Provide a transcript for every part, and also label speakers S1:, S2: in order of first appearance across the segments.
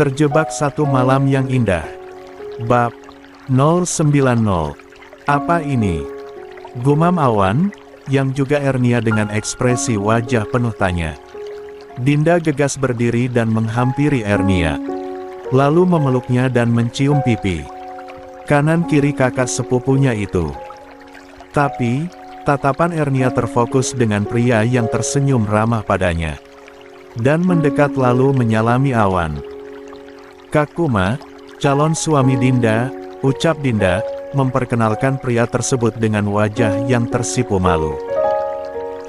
S1: Terjebak satu malam yang indah. Bab 090. Apa ini? Gumam Awan, yang juga Ernia dengan ekspresi wajah penuh tanya. Dinda gegas berdiri dan menghampiri Ernia. Lalu memeluknya dan mencium pipi kanan kiri kakak sepupunya itu. Tapi, tatapan Ernia terfokus dengan pria yang tersenyum ramah padanya. Dan mendekat lalu menyalami Awan. "Kak Kuma, calon suami Dinda," ucap Dinda, memperkenalkan pria tersebut dengan wajah yang tersipu malu.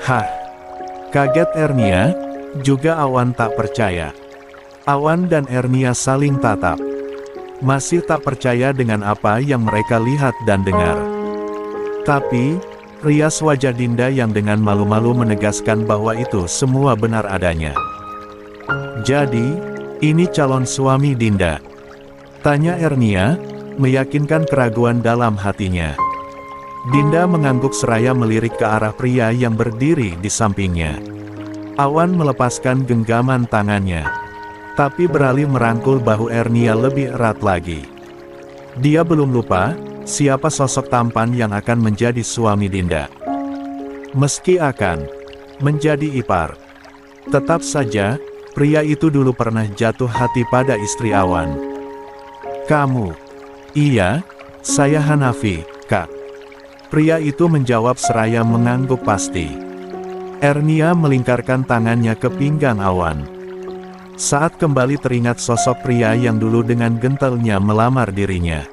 S1: "Hah?" Kaget Ernia, juga Awan tak percaya. Awan dan Ernia saling tatap. Masih tak percaya dengan apa yang mereka lihat dan dengar. Tapi, rias wajah Dinda yang dengan malu-malu menegaskan bahwa itu semua benar adanya. "Jadi, ini calon suami Dinda?" tanya Ernia, meyakinkan keraguan dalam hatinya. Dinda mengangguk seraya melirik ke arah pria yang berdiri di sampingnya. Awan melepaskan genggaman tangannya, tapi beralih merangkul bahu Ernia lebih erat lagi. Dia belum lupa siapa sosok tampan yang akan menjadi suami Dinda. Meski akan menjadi ipar, tetap saja pria itu dulu pernah jatuh hati pada istri Awan. "Kamu?" "Iya, saya Hanafi, Kak." Pria itu menjawab seraya mengangguk pasti. Ernia melingkarkan tangannya ke pinggang Awan. Saat kembali teringat sosok pria yang dulu dengan gentelnya melamar dirinya.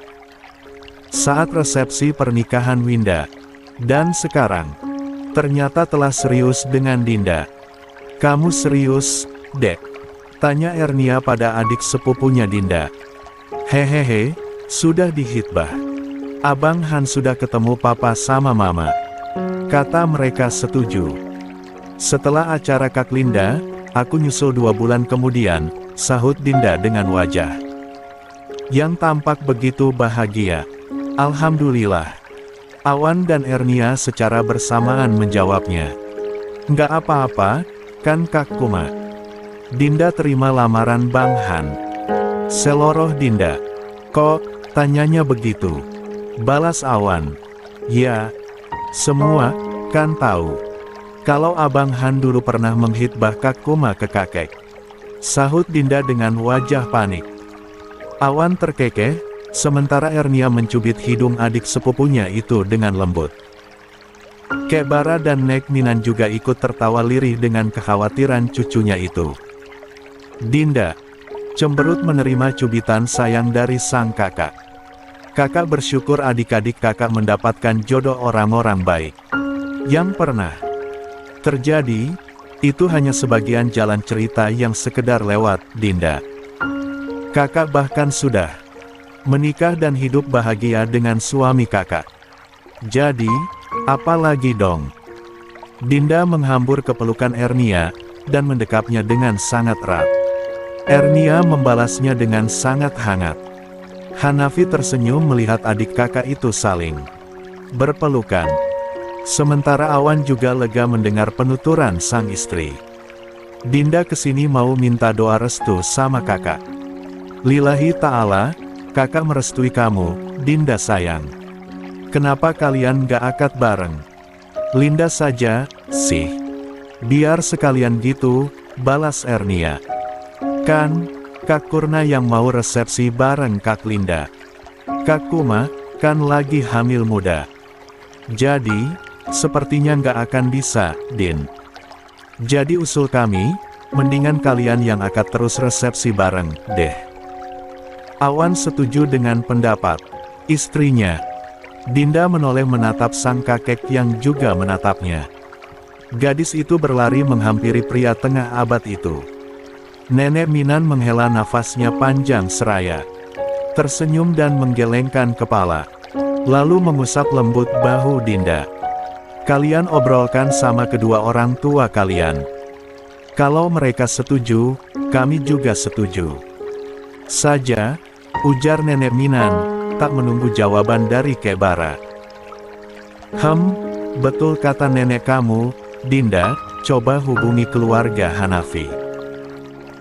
S1: Saat resepsi pernikahan Winda. Dan sekarang, ternyata telah serius dengan Dinda. "Kamu serius, Dek?" tanya Ernia pada adik sepupunya Dinda. "Hehehe, sudah dihitbah. Abang Han sudah ketemu papa sama mama," kata mereka setuju. "Setelah acara Kak Linda, aku nyusul 2 bulan kemudian," sahut Dinda dengan wajah yang tampak begitu bahagia. "Alhamdulillah." Awan dan Ernia secara bersamaan menjawabnya. "Nggak apa-apa, kan Kak Kuma?" Dinda terima lamaran Bang Han. Seloroh Dinda. "Kok, tanyanya begitu?" balas Awan. "Ya, semua, kan tahu kalau Abang Han dulu pernah menghitbah Kak Kuma ke kakek," sahut Dinda dengan wajah panik. Awan terkekeh, sementara Ernia mencubit hidung adik sepupunya itu dengan lembut. Kek Bara dan Nek Minan juga ikut tertawa lirih dengan kekhawatiran cucunya itu. Dinda cemberut menerima cubitan sayang dari sang kakak. Kakak bersyukur adik-adik kakak mendapatkan jodoh orang-orang baik. Yang pernah terjadi, itu hanya sebagian jalan cerita yang sekedar lewat, Dinda. Kakak bahkan sudah menikah dan hidup bahagia dengan suami kakak. Jadi, apa lagi dong? Dinda menghambur ke pelukan Ernia, dan mendekapnya dengan sangat erat. Ernia membalasnya dengan sangat hangat. Hanafi tersenyum melihat adik kakak itu saling berpelukan. Sementara Awan juga lega mendengar penuturan sang istri. "Dinda kesini mau minta doa restu sama kakak. Lillahi ta'ala, kakak merestui kamu, Dinda sayang. Kenapa kalian gak akad bareng? Linda saja, sih. Biar sekalian gitu," balas Ernia. "Kan, Kak Kurna yang mau resepsi bareng Kak Linda. Kak Kuma, kan lagi hamil muda. Jadi, sepertinya nggak akan bisa, Din. Jadi usul kami, mendingan kalian yang akad terus resepsi bareng, deh." Awan setuju dengan pendapat istrinya. Dinda menoleh menatap sang kakek yang juga menatapnya. Gadis itu berlari menghampiri pria tengah abad itu. Nenek Minan menghela nafasnya panjang seraya tersenyum dan menggelengkan kepala, lalu mengusap lembut bahu Dinda. "Kalian obrolkan sama kedua orang tua kalian. Kalau mereka setuju, kami juga setuju saja," ujar Nenek Minan, tak menunggu jawaban dari Kek Bara. Betul kata nenek kamu, Dinda, coba hubungi keluarga Hanafi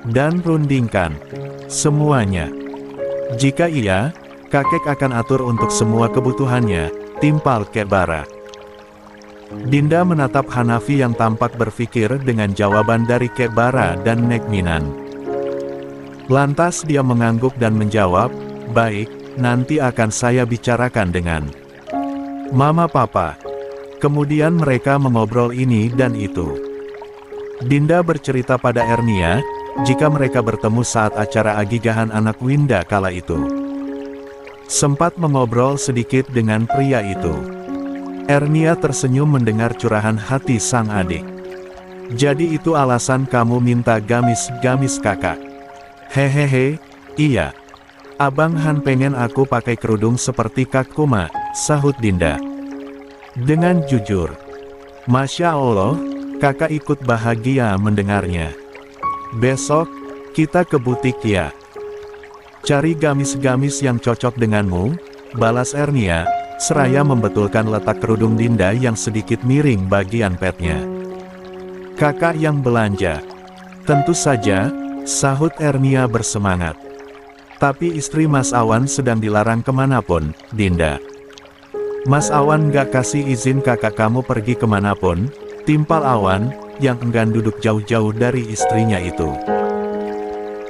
S1: dan rundingkan Semuanya. Jika iya, kakek akan atur untuk semua kebutuhannya, timpal Kek Bara. Dinda menatap Hanafi yang tampak berpikir dengan jawaban dari Kek Bara dan Nek Minan. Lantas dia mengangguk dan menjawab, "Baik, nanti akan saya bicarakan dengan Mama Papa." Kemudian mereka mengobrol ini dan itu. Dinda bercerita pada Ernia, jika mereka bertemu saat acara agigahan anak Winda kala itu. Sempat mengobrol sedikit dengan pria itu. Ernia tersenyum mendengar curahan hati sang adik. "Jadi itu alasan kamu minta gamis-gamis kakak?" "Hehehe, iya. Abang Han pengen aku pakai kerudung seperti Kak Kuma," sahut Dinda. Dengan jujur. Masya Allah, kakak ikut bahagia mendengarnya. "Besok, kita ke butik ya. Cari gamis-gamis yang cocok denganmu," balas Ernia, seraya membetulkan letak kerudung Dinda yang sedikit miring bagian petnya. "Kakak yang belanja." "Tentu saja," sahut Ernia bersemangat. "Tapi istri Mas Awan sedang dilarang kemanapun, Dinda." "Mas Awan gak kasih izin kakak kamu pergi kemanapun," timpal Awan, yang enggan duduk jauh-jauh dari istrinya itu.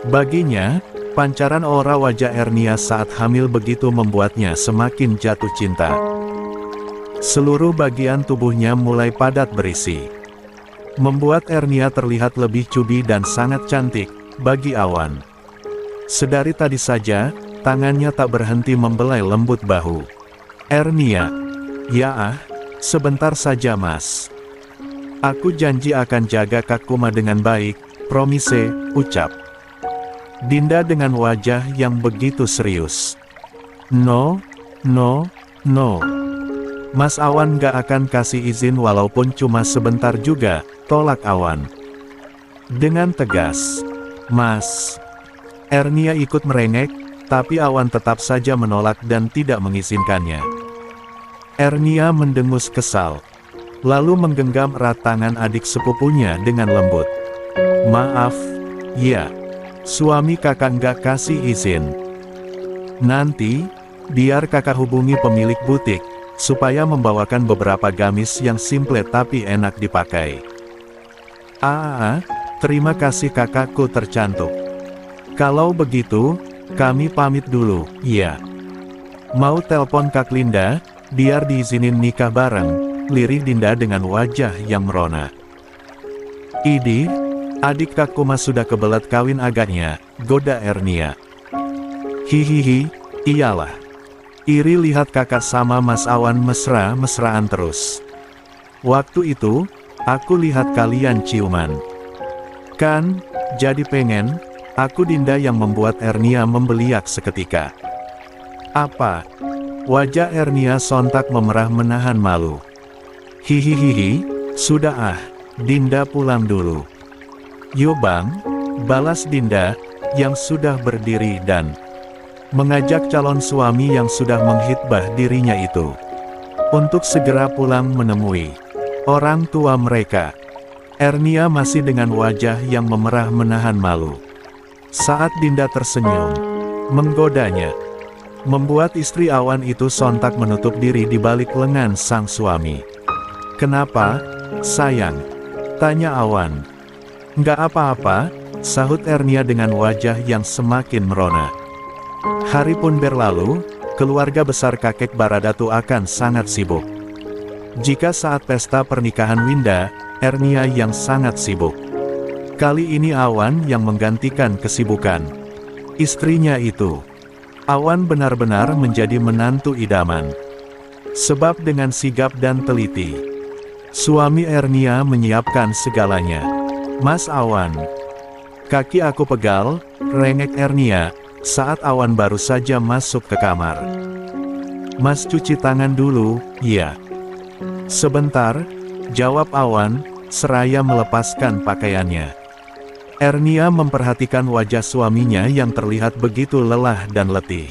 S1: Baginya, pancaran aura wajah Ernia saat hamil begitu membuatnya semakin jatuh cinta. Seluruh bagian tubuhnya mulai padat berisi. Membuat Ernia terlihat lebih cubi dan sangat cantik, bagi Awan. Sedari tadi saja, tangannya tak berhenti membelai lembut bahu. Ernia, "Ya sebentar saja Mas. Aku janji akan jaga Kak Kuma dengan baik, promise," ucap Dinda dengan wajah yang begitu serius. No, Mas Awan gak akan kasih izin walaupun cuma sebentar juga," tolak Awan. Dengan tegas. "Mas." Ernia ikut merengek, tapi Awan tetap saja menolak dan tidak mengizinkannya. Ernia mendengus kesal. Lalu menggenggam erat tangan adik sepupunya dengan lembut. "Maaf, ya. Suami kakak nggak kasih izin. Nanti, biar kakak hubungi pemilik butik, supaya membawakan beberapa gamis yang simple tapi enak dipakai." Terima kasih kakakku tercantik. Kalau begitu, kami pamit dulu, ya. Mau telepon Kak Linda, biar diizinin nikah bareng," lirih Dinda dengan wajah yang merona. "Idih, adik Kak Kuma sudah kebelet kawin agaknya," goda Ernia. "Hihihi, iyalah. Iri lihat kakak sama Mas Awan mesra-mesraan terus. Waktu itu, aku lihat kalian ciuman. Kan, jadi pengen." Aku Dinda yang membuat Ernia membeliak seketika. "Apa?" Wajah Ernia sontak memerah menahan malu. "Hihihihi, sudah Dinda pulang dulu." "Yo bang," balas Dinda, yang sudah berdiri dan mengajak calon suami yang sudah menghitbah dirinya itu untuk segera pulang menemui orang tua mereka. Ernia masih dengan wajah yang memerah menahan malu. Saat Dinda tersenyum, menggodanya, membuat istri Awan itu sontak menutup diri di balik lengan sang suami. "Kenapa, sayang?" tanya Awan. "Nggak apa-apa," sahut Ernia dengan wajah yang semakin merona. Hari pun berlalu, keluarga besar kakek Baradatu akan sangat sibuk. Jika saat pesta pernikahan Winda, Ernia yang sangat sibuk. Kali ini Awan yang menggantikan kesibukan istrinya itu. Awan benar-benar menjadi menantu idaman. Sebab dengan sigap dan teliti, suami Ernia menyiapkan segalanya. "Mas Awan." "Kaki aku pegal," rengek Ernia, saat Awan baru saja masuk ke kamar. "Mas cuci tangan dulu, ya." "Sebentar," jawab Awan, seraya melepaskan pakaiannya. Ernia memperhatikan wajah suaminya yang terlihat begitu lelah dan letih.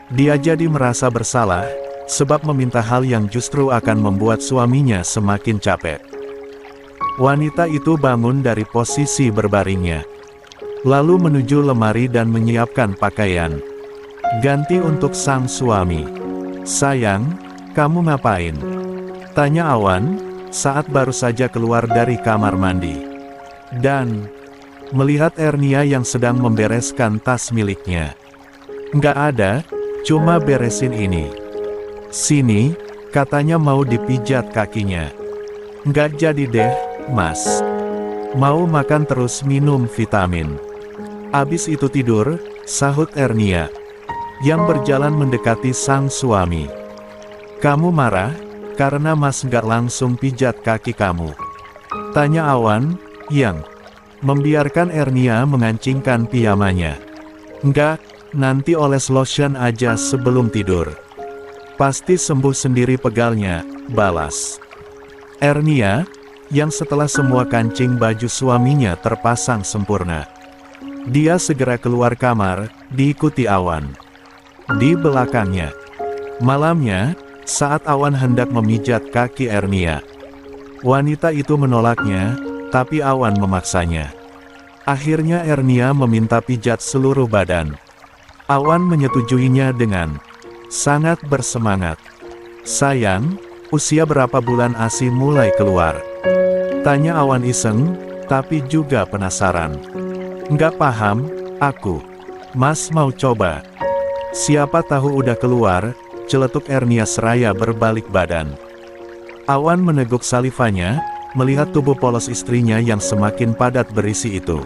S1: Dia jadi merasa bersalah, sebab meminta hal yang justru akan membuat suaminya semakin capek. Wanita itu bangun dari posisi berbaringnya. lalu menuju lemari dan menyiapkan pakaian ganti untuk sang suami. "Sayang, kamu ngapain?" tanya Awan, saat baru saja keluar dari kamar mandi. Dan melihat Ernia yang sedang membereskan tas miliknya. "Nggak ada, cuma beresin ini." "Sini," katanya mau dipijat kakinya. "Nggak jadi deh, Mas. Mau makan terus minum vitamin. Abis itu tidur," sahut Ernia, yang berjalan mendekati sang suami. "Kamu marah, karena Mas nggak langsung pijat kaki kamu?" tanya Awan, yang membiarkan Ernia mengancingkan piyamanya. "Nggak, nanti oles lotion aja sebelum tidur. Pasti sembuh sendiri pegalnya," balas Ernia, yang setelah semua kancing baju suaminya terpasang sempurna. Dia segera keluar kamar, diikuti Awan. Di belakangnya. Malamnya, saat Awan hendak memijat kaki Ernia, wanita itu menolaknya, tapi Awan memaksanya. Akhirnya Ernia meminta pijat seluruh badan. Awan menyetujuinya dengan sangat bersemangat. "Sayang, usia berapa bulan ASI mulai keluar?" tanya Awan iseng, tapi juga penasaran. "Nggak paham, aku. Mas mau coba?" "Siapa tahu udah keluar," celetuk Ernia seraya berbalik badan. Awan meneguk salivanya, melihat tubuh polos istrinya yang semakin padat berisi itu.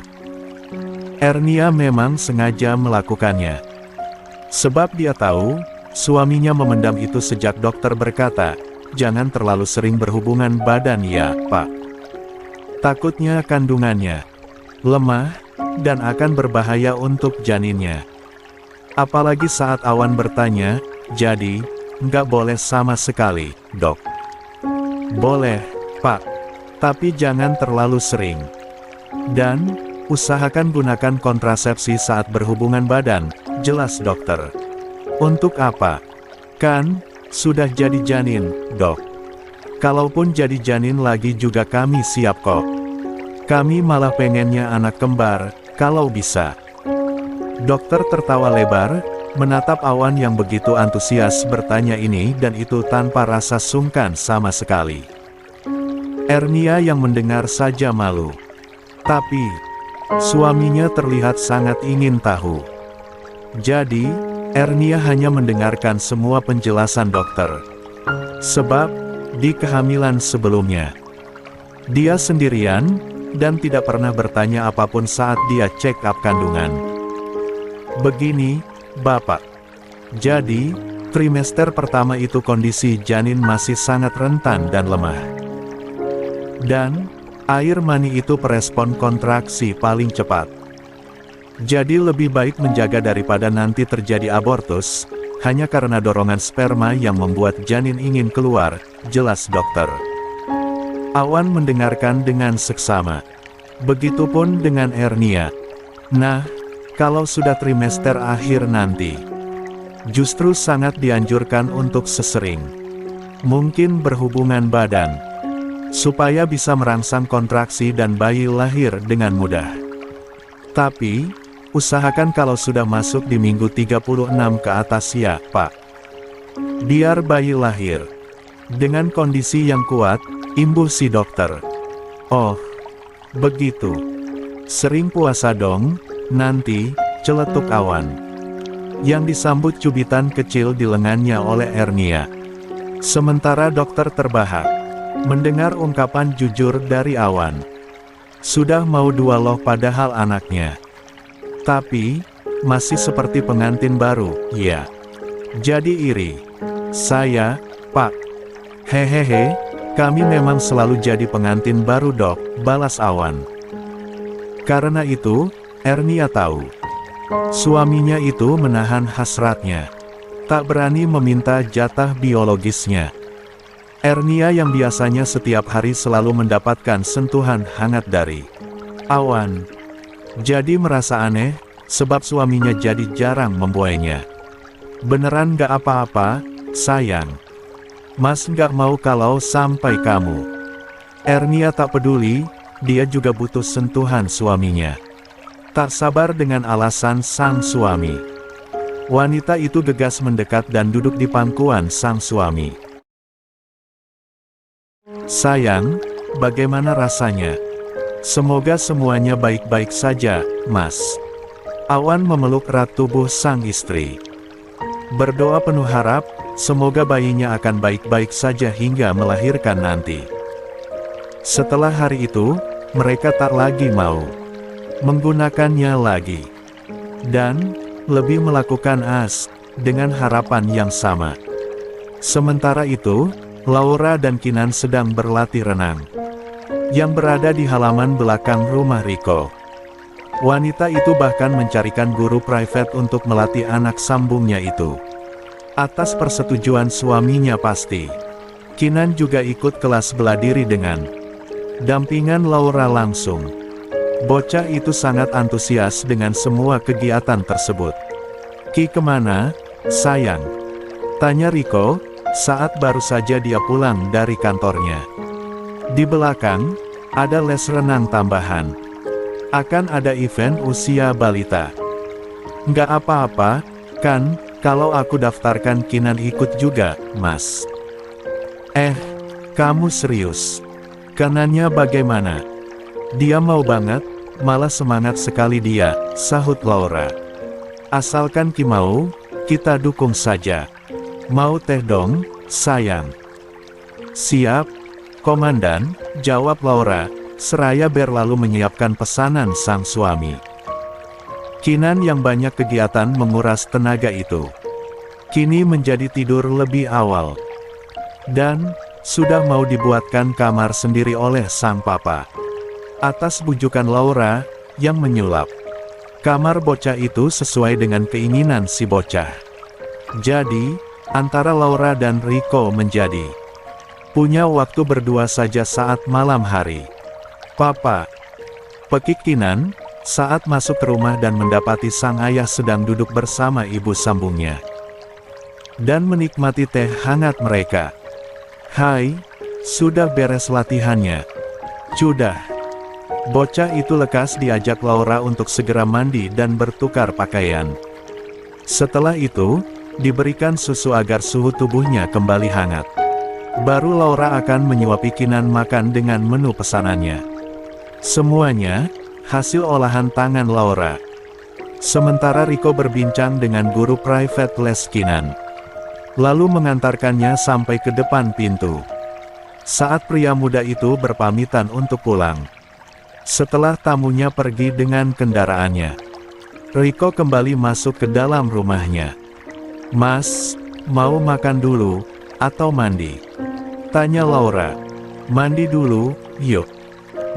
S1: Ernia memang sengaja melakukannya. Sebab dia tahu, suaminya memendam itu sejak dokter berkata, "Jangan terlalu sering berhubungan badan ya, Pak. Takutnya kandungannya lemah, dan akan berbahaya untuk janinnya." Apalagi saat Awan bertanya, "Jadi, nggak boleh sama sekali, Dok?" "Boleh, Pak. Tapi jangan terlalu sering. Dan, usahakan gunakan kontrasepsi saat berhubungan badan," jelas dokter. "Untuk apa? Kan, sudah jadi janin, Dok." "Kalaupun jadi janin lagi juga kami siap kok. Kami malah pengennya anak kembar, kalau bisa." Dokter tertawa lebar, menatap Awan yang begitu antusias bertanya ini dan itu tanpa rasa sungkan sama sekali. Ernia yang mendengar saja malu. Tapi, suaminya terlihat sangat ingin tahu. Jadi, Ernia hanya mendengarkan semua penjelasan dokter. Sebab, di kehamilan sebelumnya, dia sendirian, dan tidak pernah bertanya apapun saat dia check up kandungan. "Begini, Bapak. Jadi, trimester pertama itu kondisi janin masih sangat rentan dan lemah. Dan, air mani itu perespon kontraksi paling cepat. Jadi lebih baik menjaga daripada nanti terjadi abortus, hanya karena dorongan sperma yang membuat janin ingin keluar," jelas dokter. Awan mendengarkan dengan seksama. Begitupun dengan Ernia. "Nah, kalau sudah trimester akhir nanti, justru sangat dianjurkan untuk sesering mungkin berhubungan badan, supaya bisa merangsang kontraksi dan bayi lahir dengan mudah. Tapi, usahakan kalau sudah masuk di minggu 36 ke atas ya, Pak. Biar bayi lahir dengan kondisi yang kuat," imbuh si dokter. "Oh, begitu. Sering puasa dong, nanti," celetuk Awan, yang disambut cubitan kecil di lengannya oleh Ernia. Sementara dokter terbahak mendengar ungkapan jujur dari Awan. Sudah mau 2 loh padahal anaknya. Tapi, masih seperti pengantin baru, ya. Jadi iri. "Saya, Pak." "Hehehe, kami memang selalu jadi pengantin baru Dok," balas Awan. Karena itu, Ernia tahu. Suaminya itu menahan hasratnya. Tak berani meminta jatah biologisnya. Ernia yang biasanya setiap hari selalu mendapatkan sentuhan hangat dari Awan, jadi merasa aneh, sebab suaminya jadi jarang membuainya. "Beneran gak apa-apa, sayang. Mas gak mau kalau sampai kamu." Ernia tak peduli, dia juga butuh sentuhan suaminya. Tak sabar dengan alasan sang suami. Wanita itu gegas mendekat dan duduk di pangkuan sang suami. "Sayang, bagaimana rasanya? Semoga semuanya baik-baik saja, Mas." Awan memeluk erat tubuh sang istri. Berdoa penuh harap, semoga bayinya akan baik-baik saja hingga melahirkan nanti. Setelah hari itu, mereka tak lagi mau menggunakannya lagi. Dan, lebih melakukan dengan harapan yang sama. Sementara itu, Laura dan Kinan sedang berlatih renang. Yang berada di halaman belakang rumah Riko. Wanita itu bahkan mencarikan guru private untuk melatih anak sambungnya itu. Atas persetujuan suaminya pasti. Kinan juga ikut kelas bela diri dengan dampingan Laura langsung. Bocah itu sangat antusias dengan semua kegiatan tersebut. "Ki kemana, sayang?" tanya Riko, saat baru saja dia pulang dari kantornya. Di belakang, ada les renang tambahan. Akan ada event usia balita. "Nggak apa-apa, kan, kalau aku daftarkan Kinan ikut juga, Mas." Kamu serius? Kanannya bagaimana?" "Dia mau banget, malah semangat sekali dia," sahut Laura. "Asalkan Ki mau, kita dukung saja." "Mau teh dong, sayang?" "Siap, Komandan," jawab Laura, seraya berlalu menyiapkan pesanan sang suami. Kinan yang banyak kegiatan menguras tenaga itu, kini menjadi tidur lebih awal. Dan, sudah mau dibuatkan kamar sendiri oleh sang papa. Atas bujukan Laura, yang menyulap. Kamar bocah itu sesuai dengan keinginan si bocah. Jadi, antara Laura dan Riko menjadi punya waktu berdua saja saat malam hari. "Papa," pekik Kinan, saat masuk ke rumah dan mendapati sang ayah sedang duduk bersama ibu sambungnya. Dan menikmati teh hangat mereka. "Hai, sudah beres latihannya?" "Sudah." Bocah itu lekas diajak Laura untuk segera mandi dan bertukar pakaian. Setelah itu, diberikan susu agar suhu tubuhnya kembali hangat. Baru Laura akan menyuapi Kinan makan dengan menu pesanannya. Semuanya, hasil olahan tangan Laura. Sementara Riko berbincang dengan guru private les Kinan. Lalu mengantarkannya sampai ke depan pintu. Saat pria muda itu berpamitan untuk pulang. Setelah tamunya pergi dengan kendaraannya, Riko kembali masuk ke dalam rumahnya. "Mas, mau makan dulu, atau mandi?" tanya Laura. "Mandi dulu, yuk."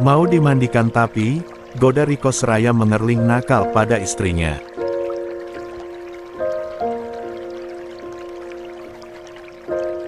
S1: "Mau dimandikan tapi," goda Riko seraya mengerling nakal pada istrinya.